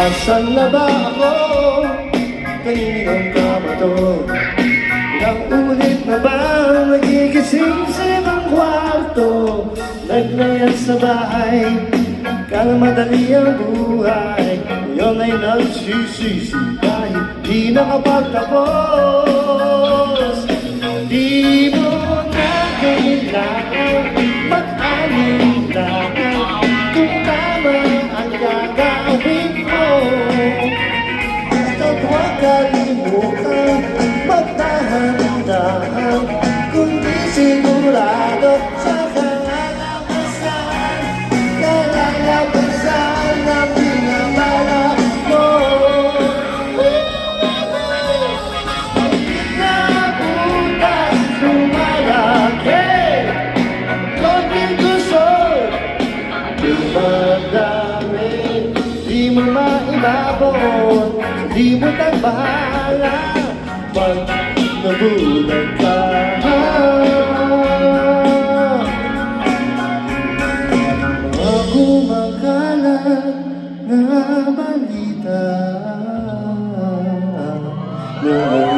Asan na ba ako? Kaninong ka ba to? Ilang ulit na ba nagigising sa ibang kwarto? Naglayas sa bahay, kala madali ang buhay. Ngayon ay nagsisisi kahit di nakapagtapos. Di mo na kailangan mag-alinlangan kung tama ang gagawin mo. Basta't huwag kalimutan magdahan-dahan, kundi sigurado sa kalalabasan. Kalalabasan ang pinabalak mo. Nabutas lumalaki, konting gusto dumadami. Di mo maibabot, di mo nagbahala pag nabulag ka. Mga kumakalat na balita